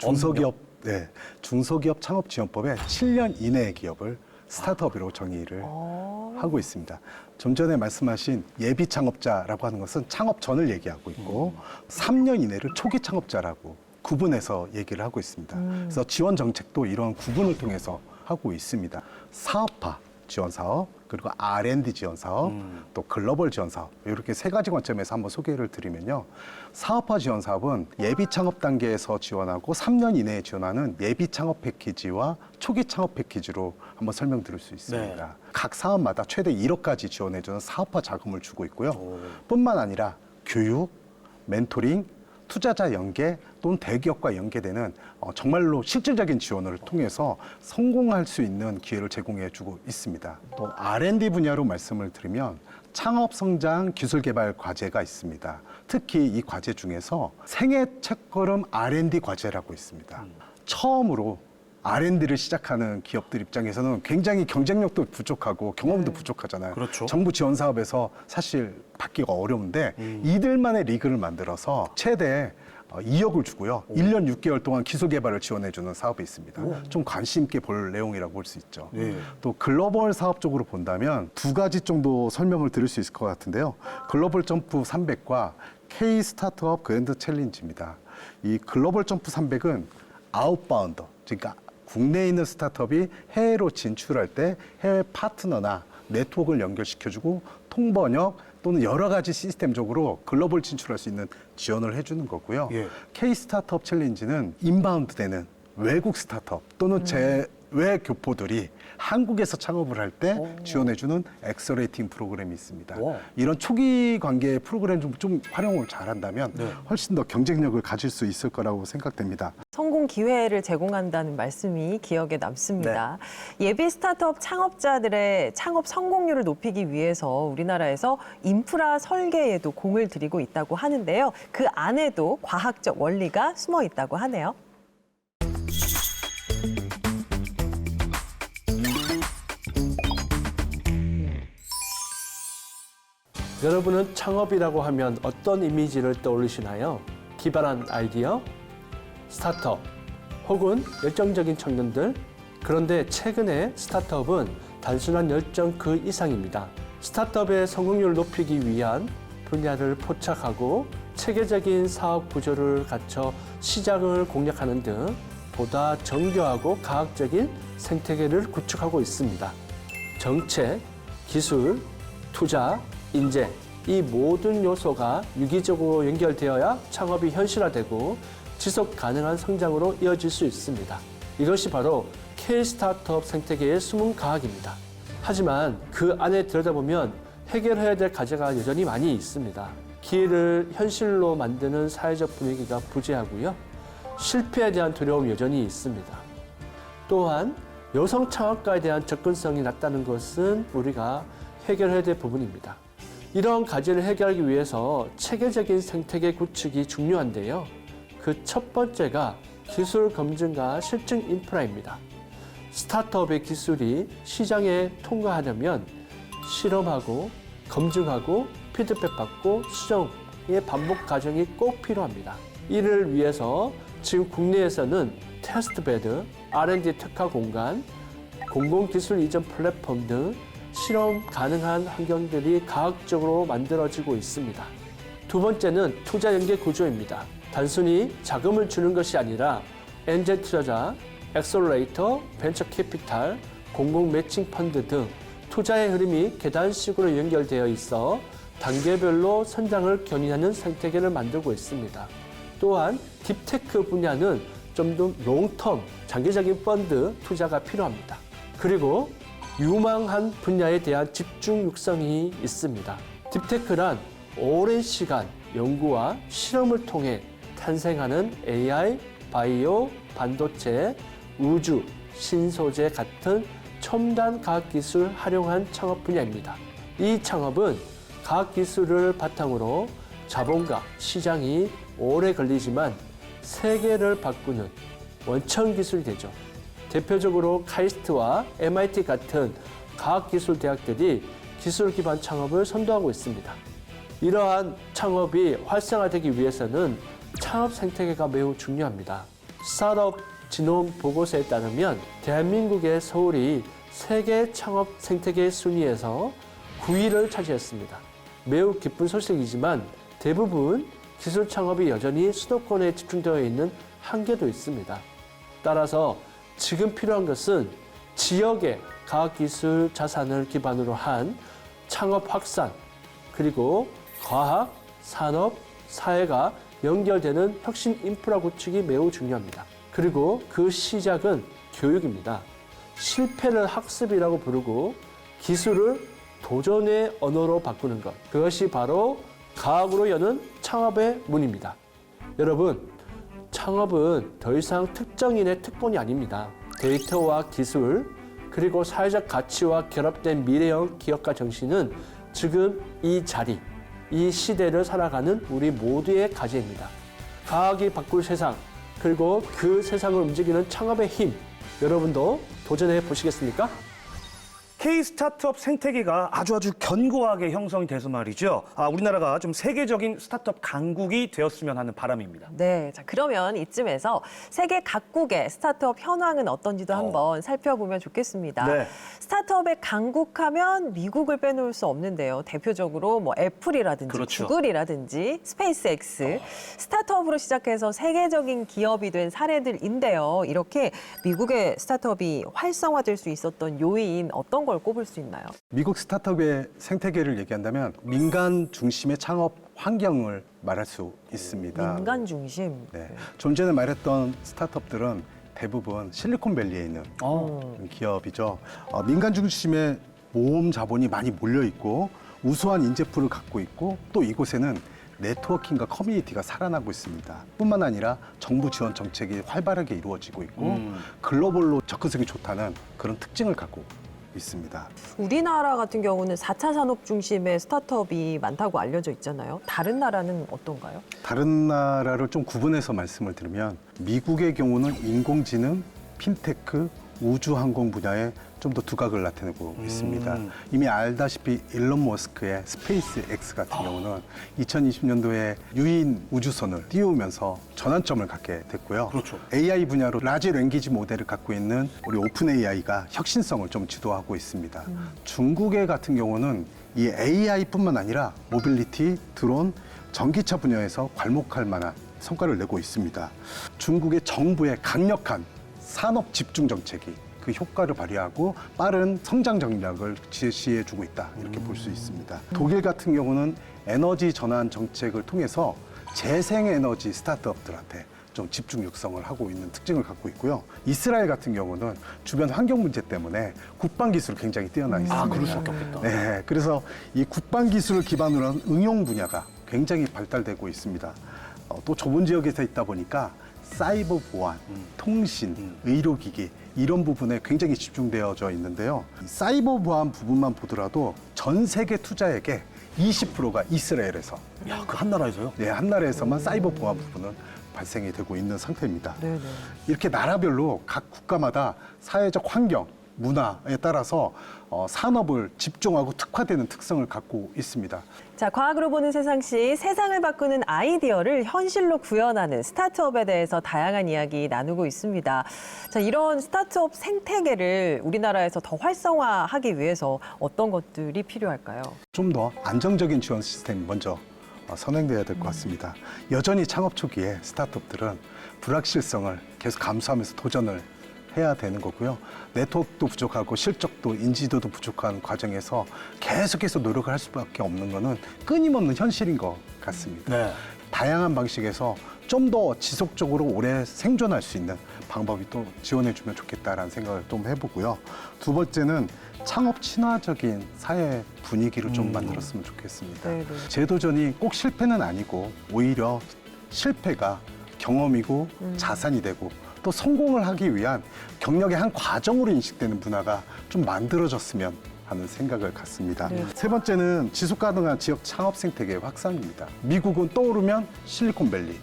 중소기업 창업지원법에 7년 이내의 기업을 스타트업으로 정의를 하고 있습니다. 좀 전에 말씀하신 예비 창업자라고 하는 것은 창업 전을 얘기하고 있고 3년 이내를 초기 창업자라고 구분해서 얘기를 하고 있습니다. 그래서 지원 정책도 이런 구분을 통해서 하고 있습니다. 사업화 지원 사업, 그리고 R&D 지원 사업, 또 글로벌 지원 사업 이렇게 세 가지 관점에서 한번 소개를 드리면요. 사업화 지원 사업은 예비 창업 단계에서 지원하고 3년 이내에 지원하는 예비 창업 패키지와 초기 창업 패키지로 한번 설명드릴 수 있습니다. 네. 각 사업마다 최대 1억까지 지원해주는 사업화 자금을 주고 있고요. 뿐만 아니라 교육, 멘토링, 투자자 연계 또는 대기업과 연계되는 정말로 실질적인 지원을 통해서 성공할 수 있는 기회를 제공해주고 있습니다. 또 R&D 분야로 말씀을 드리면 창업 성장 기술 개발 과제가 있습니다. 특히 이 과제 중에서 생애 첫걸음 R&D 과제라고 있습니다. 처음으로 R&D를 시작하는 기업들 입장에서는 굉장히 경쟁력도 부족하고 경험도 부족하잖아요. 그렇죠. 정부 지원 사업에서 사실 받기가 어려운데 이들만의 리그를 만들어서 최대 2억을 주고요. 1년 6개월 동안 기술 개발을 지원해주는 사업이 있습니다. 좀 관심 있게 볼 내용이라고 볼 수 있죠. 또 글로벌 사업 쪽으로 본다면 두 가지 정도 설명을 드릴 수 있을 것 같은데요. 글로벌 점프 300과 K 스타트업 그랜드 챌린지입니다. 이 글로벌 점프 300은 아웃바운드, 그러니까 국내에 있는 스타트업이 해외로 진출할 때 해외 파트너나 네트워크를 연결시켜주고 통번역 또는 여러 가지 시스템적으로 글로벌 진출할 수 있는 지원을 해주는 거고요. 예. K 스타트업 챌린지는 인바운드 되는 외국 스타트업 또는 제외 교포들이 한국에서 창업을 할 때 지원해주는 엑셀레이팅 프로그램이 있습니다. 와. 이런 초기 관계 프로그램 좀 활용을 잘한다면 훨씬 더 경쟁력을 가질 수 있을 거라고 생각됩니다. 성공 기회를 제공한다는 말씀이 기억에 남습니다. 예비 스타트업 창업자들의 창업 성공률을 높이기 위해서 우리나라에서 인프라 설계에도 공을 들이고 있다고 하는데요. 그 안에도 과학적 원리가 숨어 있다고 하네요. 여러분은 창업이라고 하면 어떤 이미지를 떠올리시나요? 기발한 아이디어, 스타트업, 혹은 열정적인 청년들. 그런데 최근에 스타트업은 단순한 열정 그 이상입니다. 스타트업의 성공률을 높이기 위한 분야를 포착하고 체계적인 사업 구조를 갖춰 시장을 공략하는 등 보다 정교하고 과학적인 생태계를 구축하고 있습니다. 정책, 기술, 투자, 인재, 이 모든 요소가 유기적으로 연결되어야 창업이 현실화되고 지속 가능한 성장으로 이어질 수 있습니다. 이것이 바로 K-스타트업 생태계의 숨은 과학입니다. 하지만 그 안에 들여다보면 해결해야 될 과제가 여전히 많이 있습니다. 기회를 현실로 만드는 사회적 분위기가 부재하고요. 실패에 대한 두려움이 여전히 있습니다. 또한 여성 창업가에 대한 접근성이 낮다는 것은 우리가 해결해야 될 부분입니다. 이러한 과제를 해결하기 위해서 체계적인 생태계 구축이 중요한데요. 그 첫 번째가 기술 검증과 실증 인프라입니다. 스타트업의 기술이 시장에 통과하려면 실험하고 검증하고 피드백받고 수정의 반복 과정이 꼭 필요합니다. 이를 위해서 지금 국내에서는 테스트베드, R&D 특화 공간, 공공기술 이전 플랫폼 등 실험 가능한 환경들이 과학적으로 만들어지고 있습니다. 두 번째는 투자 연계 구조입니다. 단순히 자금을 주는 것이 아니라 엔젤 투자자, 엑셀러레이터, 벤처 캐피탈, 공공 매칭 펀드 등 투자의 흐름이 계단식으로 연결되어 있어 단계별로 성장을 견인하는 생태계를 만들고 있습니다. 또한 딥테크 분야는 좀 더 롱텀, 장기적인 펀드 투자가 필요합니다. 그리고 유망한 분야에 대한 집중 육성이 있습니다. 딥테크란 오랜 시간 연구와 실험을 통해 탄생하는 AI, 바이오, 반도체, 우주, 신소재 같은 첨단 과학기술 활용한 창업 분야입니다. 이 창업은 과학기술을 바탕으로 자본과 시장이 오래 걸리지만 세계를 바꾸는 원천기술이 되죠. 대표적으로 카이스트와 MIT 같은 과학기술 대학들이 기술 기반 창업을 선도하고 있습니다. 이러한 창업이 활성화되기 위해서는 창업 생태계가 매우 중요합니다. 스타트업 진흥 보고서에 따르면 대한민국의 서울이 세계 창업 생태계 순위에서 9위를 차지했습니다. 매우 기쁜 소식이지만 대부분 기술 창업이 여전히 수도권에 집중되어 있는 한계도 있습니다. 따라서 지금 필요한 것은 지역의 과학기술 자산을 기반으로 한 창업 확산, 그리고 과학, 산업, 사회가 연결되는 혁신 인프라 구축이 매우 중요합니다. 그리고 그 시작은 교육입니다. 실패를 학습이라고 부르고 기술을 도전의 언어로 바꾸는 것. 그것이 바로 과학으로 여는 창업의 문입니다. 여러분, 창업은 더 이상 특정인의 특권이 아닙니다. 데이터와 기술, 그리고 사회적 가치와 결합된 미래형 기업가 정신은 지금 이 자리, 이 시대를 살아가는 우리 모두의 과제입니다. 과학이 바꿀 세상, 그리고 그 세상을 움직이는 창업의 힘, 여러분도 도전해 보시겠습니까? K-스타트업 생태계가 아주 견고하게 형성이 돼서 말이죠. 우리나라가 좀 세계적인 스타트업 강국이 되었으면 하는 바람입니다. 네, 자 그러면 이쯤에서 세계 각국의 스타트업 현황은 어떤지도 한번 살펴보면 좋겠습니다. 네. 스타트업의 강국하면 미국을 빼놓을 수 없는데요. 대표적으로 뭐 애플이라든지 그렇죠. 구글이라든지 스페이스X, 스타트업으로 시작해서 세계적인 기업이 된 사례들인데요. 이렇게 미국의 스타트업이 활성화될 수 있었던 요인 어떤 걸 꼽을 수 있나요? 미국 스타트업의 생태계를 얘기한다면 민간 중심의 창업 환경을 말할 수 있습니다. 민간 중심. 네. 좀 전에 말했던 스타트업들은 대부분 실리콘밸리에 있는 기업이죠. 민간 중심의 모험 자본이 많이 몰려 있고 우수한 인재풀을 갖고 있고 또 이곳에는 네트워킹과 커뮤니티가 살아나고 있습니다. 뿐만 아니라 정부 지원 정책이 활발하게 이루어지고 있고 글로벌로 접근성이 좋다는 그런 특징을 갖고 있습니다. 우리나라 같은 경우는 4차 산업 중심의 스타트업이 많다고 알려져 있잖아요. 다른 나라는 어떤가요? 다른 나라를 좀 구분해서 말씀을 드리면 미국의 경우는 인공지능, 핀테크, 우주항공 분야에 좀 더 두각을 나타내고 있습니다. 이미 알다시피 일론 머스크의 스페이스 X 같은 경우는 2020년도에 유인 우주선을 띄우면서 전환점을 갖게 됐고요. 그렇죠. AI 분야로 라지 랭귀지 모델을 갖고 있는 우리 오픈 AI가 혁신성을 좀 지도하고 있습니다. 중국의 같은 경우는 이 AI뿐만 아니라 모빌리티, 드론, 전기차 분야에서 괄목할 만한 성과를 내고 있습니다. 중국의 정부의 강력한 산업 집중 정책이 그 효과를 발휘하고 빠른 성장 전략을 제시해주고 있다 이렇게 볼 수 있습니다. 독일 같은 경우는 에너지 전환 정책을 통해서 재생에너지 스타트업들한테 좀 집중 육성을 하고 있는 특징을 갖고 있고요. 이스라엘 같은 경우는 주변 환경 문제 때문에 국방 기술이 굉장히 뛰어나 있습니다. 그럴 수밖에 없겠다. 네, 그래서 이 국방 기술을 기반으로 한 응용 분야가 굉장히 발달되고 있습니다. 또 좁은 지역에서 있다 보니까 사이버 보안, 통신, 의료기기 이런 부분에 굉장히 집중되어져 있는데요. 사이버 보안 부분만 보더라도 전 세계 투자액의 20%가 이스라엘에서 야, 그 한 나라에서요? 네, 한 나라에서만 사이버 보안 부분은 발생이 되고 있는 상태입니다. 네네. 이렇게 나라별로 각 국가마다 사회적 환경, 문화에 따라서 산업을 집중하고 특화되는 특성을 갖고 있습니다. 자, 과학으로 보는 세상시 세상을 바꾸는 아이디어를 현실로 구현하는 스타트업에 대해서 다양한 이야기 나누고 있습니다. 자, 이런 스타트업 생태계를 우리나라에서 더 활성화하기 위해서 어떤 것들이 필요할까요? 좀 더 안정적인 지원 시스템이 먼저 선행돼야 될 것 같습니다. 여전히 창업 초기에 스타트업들은 불확실성을 계속 감수하면서 도전을 해야 되는 거고요. 네트워크도 부족하고 실적도 인지도도 부족한 과정에서 계속해서 노력을 할 수밖에 없는 거는 끊임없는 현실인 것 같습니다. 네. 다양한 방식에서 좀 더 지속적으로 오래 생존할 수 있는 방법이 또 지원해주면 좋겠다라는 생각을 좀 해보고요. 두 번째는 창업 친화적인 사회 분위기를 좀 만들었으면 좋겠습니다. 네네. 재도전이 꼭 실패는 아니고 오히려 실패가 경험이고 자산이 되고 또 성공을 하기 위한 경력의 한 과정으로 인식되는 문화가 좀 만들어졌으면 하는 생각을 갖습니다. 세 번째는 지속 가능한 지역 창업 생태계의 확산입니다. 미국은 떠오르면 실리콘밸리,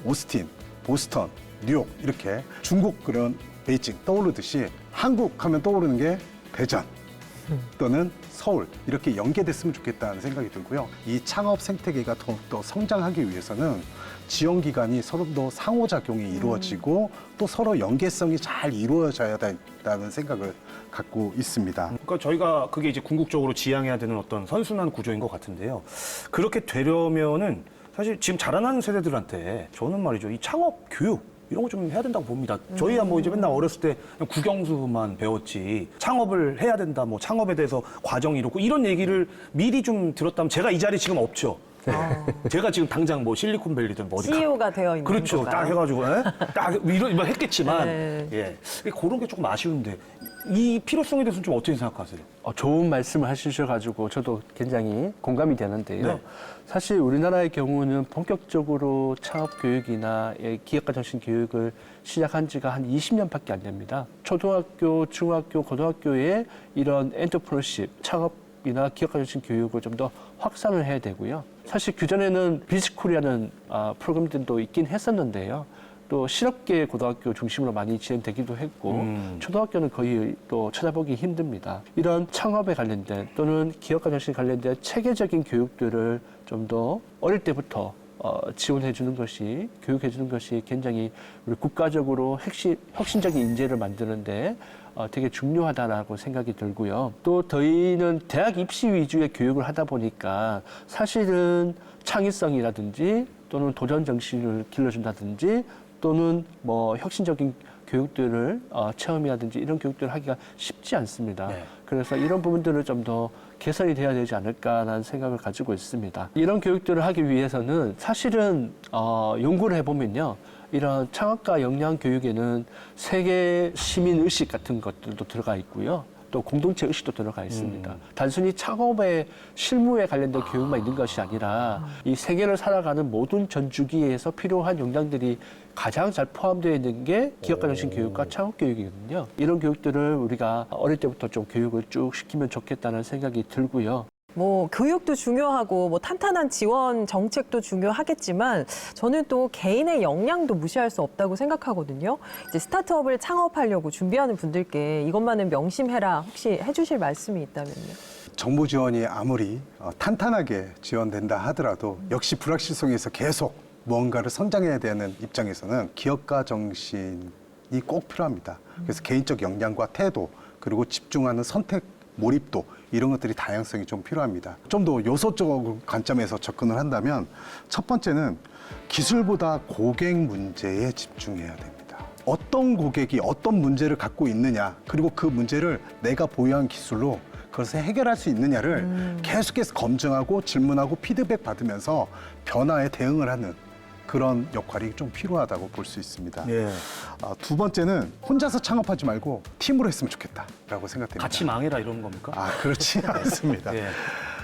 오스틴, 보스턴, 뉴욕 이렇게 중국 그런 베이징 떠오르듯이 한국 하면 떠오르는 게 대전 또는 서울 이렇게 연계됐으면 좋겠다는 생각이 들고요. 이 창업 생태계가 더욱더 성장하기 위해서는 지원기관이 서로 더 상호작용이 이루어지고 또 서로 연계성이 잘 이루어져야 된다는 생각을 갖고 있습니다. 그러니까 저희가 그게 이제 궁극적으로 지향해야 되는 어떤 선순환 구조인 것 같은데요. 그렇게 되려면은 사실 지금 자라나는 세대들한테 저는 말이죠. 이 창업 교육 이런 거 좀 해야 된다고 봅니다. 저희야 뭐 이제 맨날 어렸을 때 그냥 국영수만 배웠지 창업을 해야 된다, 뭐 창업에 대해서 과정이 이렇고 이런 얘기를 미리 좀 들었다면 제가 이 자리에 지금 없죠. 제가 지금 당장 뭐 실리콘밸리든 뭐 어디 CEO가 되어 있는 그렇죠. 건가요? 딱 해가지고 딱 이런 말 했겠지만 네. 예 그런 게 조금 아쉬운데 이 필요성에 대해서는 좀 어떻게 생각하세요? 좋은 말씀을 하셔가지고 저도 굉장히 공감이 되는데요. 네. 사실 우리나라의 경우는 본격적으로 창업 교육이나 기업가 정신 교육을 시작한 지가 한 20년밖에 안 됩니다. 초등학교, 중학교, 고등학교에 이런 엔터프로십, 창업이나 기업가 정신 교육을 좀 더 확산을 해야 되고요. 사실 그전에는 비즈코리아는 프로그램들도 있긴 했었는데요. 또 실업계 고등학교 중심으로 많이 진행되기도 했고 초등학교는 거의 또 찾아보기 힘듭니다. 이런 창업에 관련된 또는 기업가 정신 관련된 체계적인 교육들을 좀 더 어릴 때부터 지원해 주는 것이 교육해 주는 것이 굉장히 우리 국가적으로 혁신적인 인재를 만드는데 되게 중요하다라고 생각이 들고요. 또 저희는 대학 입시 위주의 교육을 하다 보니까 사실은 창의성이라든지 또는 도전 정신을 길러준다든지 또는 뭐 혁신적인 교육들을 체험이라든지 이런 교육들을 하기가 쉽지 않습니다. 네. 그래서 이런 부분들을 좀 더 개선이 돼야 되지 않을까라는 생각을 가지고 있습니다. 이런 교육들을 하기 위해서는 사실은 연구를 해보면요. 이런 창업가 역량 교육에는 세계 시민 의식 같은 것들도 들어가 있고요. 또 공동체 의식도 들어가 있습니다. 단순히 창업의 실무에 관련된 교육만 있는 것이 아니라 이 세계를 살아가는 모든 전 주기에서 필요한 역량들이 가장 잘 포함되어 있는 게 기업가 정신 교육과 창업 교육이거든요. 이런 교육들을 우리가 어릴 때부터 좀 교육을 쭉 시키면 좋겠다는 생각이 들고요. 뭐 교육도 중요하고 뭐 탄탄한 지원 정책도 중요하겠지만 저는 또 개인의 역량도 무시할 수 없다고 생각하거든요. 이제 스타트업을 창업하려고 준비하는 분들께 이것만은 명심해라 혹시 해주실 말씀이 있다면요. 정부 지원이 아무리 탄탄하게 지원된다 하더라도 역시 불확실성에서 계속 무언가를 성장해야 되는 입장에서는 기업가 정신이 꼭 필요합니다. 그래서 개인적 역량과 태도 그리고 집중하는 선택 몰입도 이런 것들이 다양성이 좀 필요합니다. 좀 더 요소적 관점에서 접근을 한다면 첫 번째는 기술보다 고객 문제에 집중해야 됩니다. 어떤 고객이 어떤 문제를 갖고 있느냐 그리고 그 문제를 내가 보유한 기술로 그것을 해결할 수 있느냐를 계속해서 검증하고 질문하고 피드백 받으면서 변화에 대응을 하는 그런 역할이 좀 필요하다고 볼 수 있습니다. 예. 두 번째는 혼자서 창업하지 말고 팀으로 했으면 좋겠다라고 생각됩니다. 같이 망해라 이런 겁니까? 그렇지 않습니다. 예.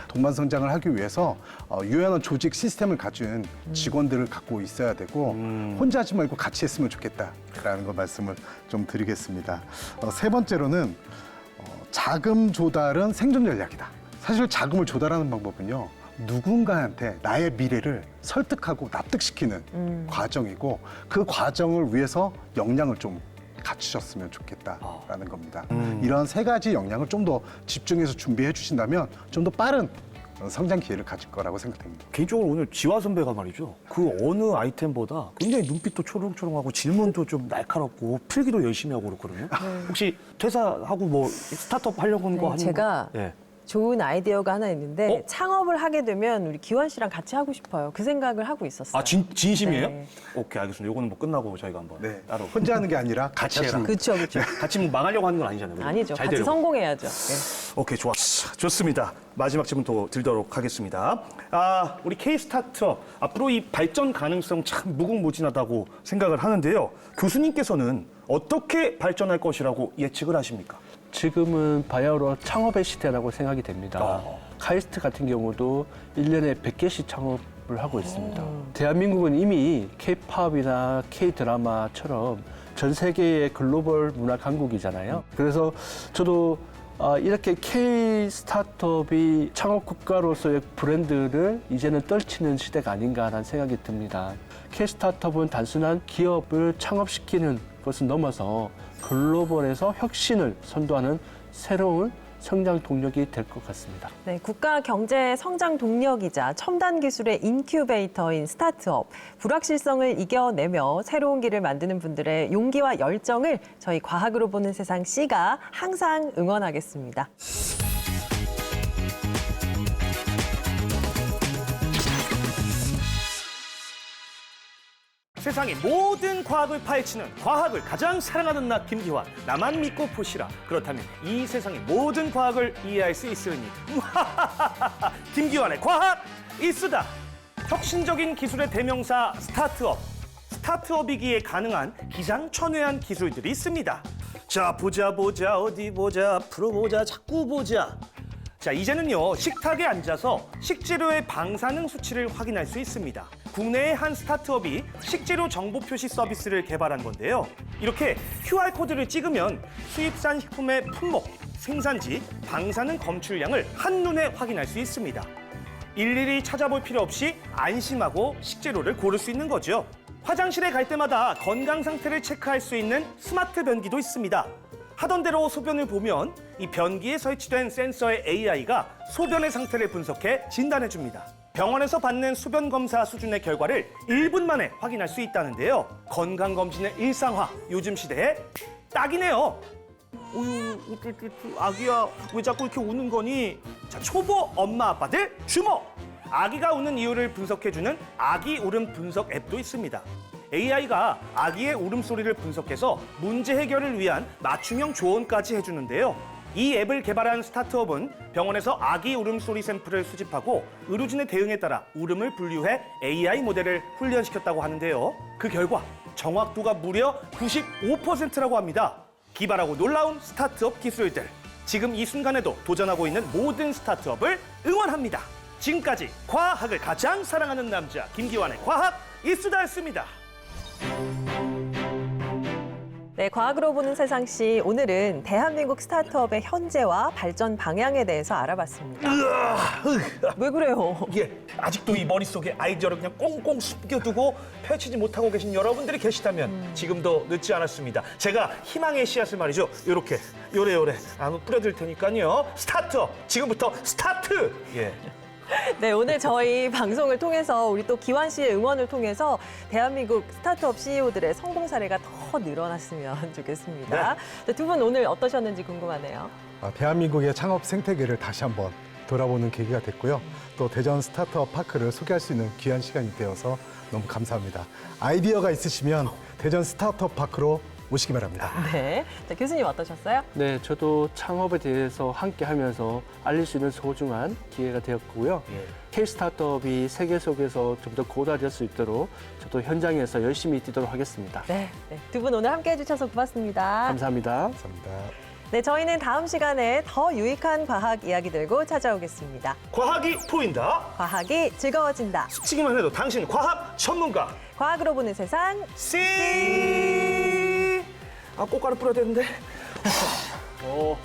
동반 성장을 하기 위해서 유연한 조직 시스템을 가진 직원들을 갖고 있어야 되고 혼자 하지 말고 같이 했으면 좋겠다라는 거 말씀을 좀 드리겠습니다. 세 번째로는 자금 조달은 생존 전략이다. 사실 자금을 조달하는 방법은요. 누군가한테 나의 미래를 설득하고 납득시키는 과정이고 그 과정을 위해서 역량을 좀 갖추셨으면 좋겠다라는 겁니다. 이런 세 가지 역량을 좀 더 집중해서 준비해 주신다면 좀 더 빠른 성장 기회를 가질 거라고 생각됩니다. 개인적으로 오늘 지화 선배가 말이죠. 그 어느 아이템보다 굉장히 눈빛도 초롱초롱하고 질문도 좀 날카롭고 필기도 열심히 하고 그렇거든요. 혹시 퇴사하고 뭐 스타트업 하려고 하는 거 아니면 제가 예. 좋은 아이디어가 하나 있는데 창업을 하게 되면 우리 기환 씨랑 같이 하고 싶어요. 그 생각을 하고 있었어요. 진심이에요? 네. 오케이, 알겠습니다. 요거는 뭐 끝나고 저희가 한번 따로 혼자 하는 게 아니라 같이 해라. 하시는 그렇죠, 그렇죠. 같이 뭐 망하려고 하는 건 아니잖아요. 그죠? 아니죠. 잘 같이 되려고. 성공해야죠. 네. 오케이, 좋습니다. 마지막 질문 또 드리도록 하겠습니다. 우리 K-스타트업 앞으로 이 발전 가능성 참 무궁무진하다고 생각을 하는데요. 교수님께서는 어떻게 발전할 것이라고 예측을 하십니까? 지금은 바야흐로 창업의 시대라고 생각이 됩니다. 카이스트 같은 경우도 1년에 100개씩 창업 기업을 하고 있습니다. 대한민국은 이미 K-팝이나 K-드라마처럼 전 세계의 글로벌 문화 강국이잖아요. 그래서 저도 이렇게 K 스타트업이 창업 국가로서의 브랜드를 이제는 떨치는 시대가 아닌가라는 생각이 듭니다. K 스타트업은 단순한 기업을 창업시키는 것을 넘어서 글로벌에서 혁신을 선도하는 새로운 성장 동력이 될 것 같습니다. 네, 국가 경제 성장 동력이자 첨단 기술의 인큐베이터인 스타트업, 불확실성을 이겨내며 새로운 길을 만드는 분들의 용기와 열정을 저희 과학으로 보는 세상 C가 항상 응원하겠습니다. 세상의 모든 과학을 파헤치는 과학을 가장 사랑하는 나 김기환. 나만 믿고 보시라. 그렇다면 이 세상의 모든 과학을 이해할 수 있으니 김기환의 과학 이수다. 혁신적인 기술의 대명사 스타트업. 스타트업이기에 가능한 기상천외한 기술들이 있습니다. 자, 보자 어디 보자 앞으로 보자 자꾸 보자. 자, 이제는요, 식탁에 앉아서 식재료의 방사능 수치를 확인할 수 있습니다. 국내의 한 스타트업이 식재료 정보 표시 서비스를 개발한 건데요. 이렇게 QR코드를 찍으면 수입산 식품의 품목, 생산지, 방사능 검출량을 한눈에 확인할 수 있습니다. 일일이 찾아볼 필요 없이 안심하고 식재료를 고를 수 있는 거죠. 화장실에 갈 때마다 건강 상태를 체크할 수 있는 스마트 변기도 있습니다. 하던 대로 소변을 보면 이 변기에 설치된 센서의 AI가 소변의 상태를 분석해 진단해줍니다. 병원에서 받는 소변 검사 수준의 결과를 1분 만에 확인할 수 있다는데요. 건강검진의 일상화, 요즘 시대에 딱이네요. 어휴, 아기야, 왜 자꾸 이렇게 우는 거니? 자, 초보 엄마 아빠들 주목! 아기가 우는 이유를 분석해주는 아기 울음 분석 앱도 있습니다. AI가 아기의 울음소리를 분석해서 문제 해결을 위한 맞춤형 조언까지 해주는데요. 이 앱을 개발한 스타트업은 병원에서 아기 울음소리 샘플을 수집하고 의료진의 대응에 따라 울음을 분류해 AI 모델을 훈련시켰다고 하는데요. 그 결과 정확도가 무려 95%라고 합니다. 기발하고 놀라운 스타트업 기술들. 지금 이 순간에도 도전하고 있는 모든 스타트업을 응원합니다. 지금까지 과학을 가장 사랑하는 남자 김기환의 과학 이수다였습니다. 네, 과학으로 보는 세상 C 오늘은 대한민국 스타트업의 현재와 발전 방향에 대해서 알아봤습니다. 왜 그래요? 이게 아직도 이 머릿속에 아이디어를 그냥 꽁꽁 숨겨두고 펼치지 못하고 계신 여러분들이 계시다면 지금도 늦지 않았습니다. 제가 희망의 씨앗을 말이죠. 요렇게 요래요래 한번 뿌려드릴 테니까요. 스타트업 지금부터 스타트! 예. 네, 오늘 저희 방송을 통해서 우리 또 기환 씨의 응원을 통해서 대한민국 스타트업 CEO들의 성공 사례가 더 늘어났으면 좋겠습니다. 네, 두 분 오늘 어떠셨는지 궁금하네요. 대한민국의 창업 생태계를 다시 한번 돌아보는 계기가 됐고요. 또 대전 스타트업 파크를 소개할 수 있는 귀한 시간이 되어서 너무 감사합니다. 아이디어가 있으시면 대전 스타트업 파크로 오시기 바랍니다. 네, 자, 교수님 어떠셨어요? 네, 저도 창업에 대해서 함께 하면서 알릴 수 있는 소중한 기회가 되었고요. K-스타트업이 세계 속에서 좀 더 고다질 수 있도록 저도 현장에서 열심히 뛰도록 하겠습니다. 네, 두 분 오늘 함께 해주셔서 고맙습니다. 감사합니다. 감사합니다. 네, 저희는 다음 시간에 더 유익한 과학 이야기 들고 찾아오겠습니다. 과학이 보인다. 과학이 즐거워진다. 스치기만 해도 당신 과학 전문가. 과학으로 보는 세상 씨. 아, 꽃가루 뿌려야 되는데. 오.